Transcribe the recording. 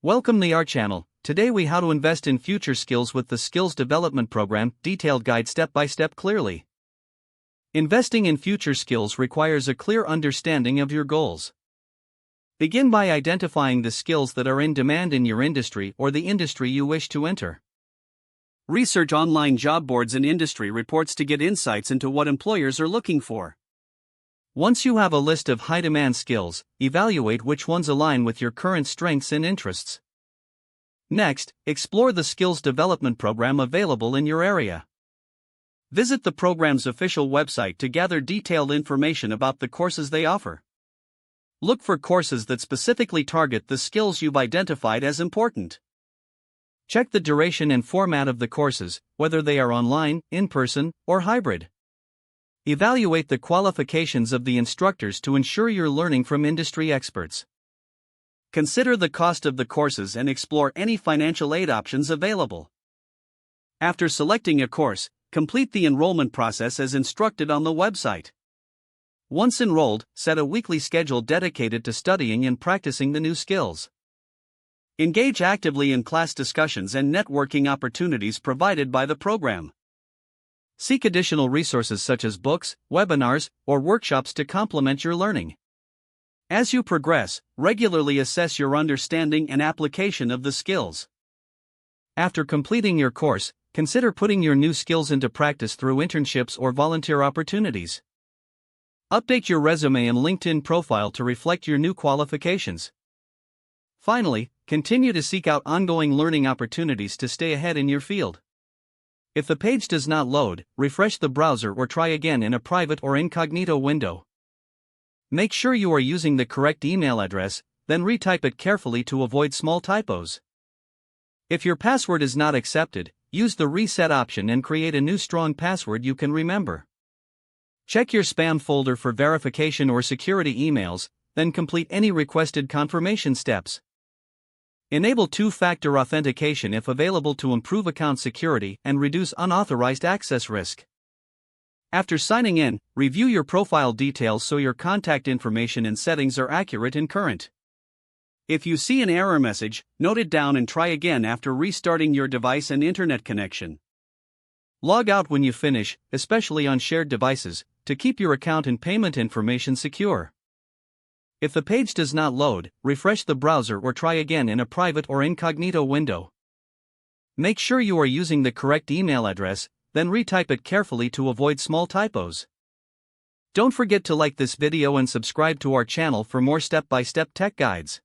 Welcome to our channel. Today we how to invest in future skills with the Skills Development Program, detailed guide step by step clearly. Investing in future skills requires a clear understanding of your goals. Begin by identifying the skills that are in demand in your industry or the industry you wish to enter. Research online job boards and industry reports to get insights into what employers are looking for. Once you have a list of high-demand skills, evaluate which ones align with your current strengths and interests. Next, explore the skills development program available in your area. Visit the program's official website to gather detailed information about the courses they offer. Look for courses that specifically target the skills you've identified as important. Check the duration and format of the courses, whether they are online, in-person, or hybrid. Evaluate the qualifications of the instructors to ensure you're learning from industry experts. Consider the cost of the courses and explore any financial aid options available. After selecting a course, complete the enrollment process as instructed on the website. Once enrolled, set a weekly schedule dedicated to studying and practicing the new skills. Engage actively in class discussions and networking opportunities provided by the program. Seek additional resources such as books, webinars, or workshops to complement your learning. As you progress, regularly assess your understanding and application of the skills. After completing your course, consider putting your new skills into practice through internships or volunteer opportunities. Update your resume and LinkedIn profile to reflect your new qualifications. Finally, continue to seek out ongoing learning opportunities to stay ahead in your field. If the page does not load, refresh the browser or try again in a private or incognito window. Make sure you are using the correct email address, then retype it carefully to avoid small typos. If your password is not accepted, use the reset option and create a new strong password you can remember. Check your spam folder for verification or security emails, then complete any requested confirmation steps. Enable two-factor authentication if available to improve account security and reduce unauthorized access risk. After signing in, review your profile details so your contact information and settings are accurate and current. If you see an error message, note it down and try again after restarting your device and internet connection. Log out when you finish, especially on shared devices, to keep your account and payment information secure. If the page does not load, refresh the browser or try again in a private or incognito window. Make sure you are using the correct email address, then retype it carefully to avoid small typos. Don't forget to like this video and subscribe to our channel for more step-by-step tech guides.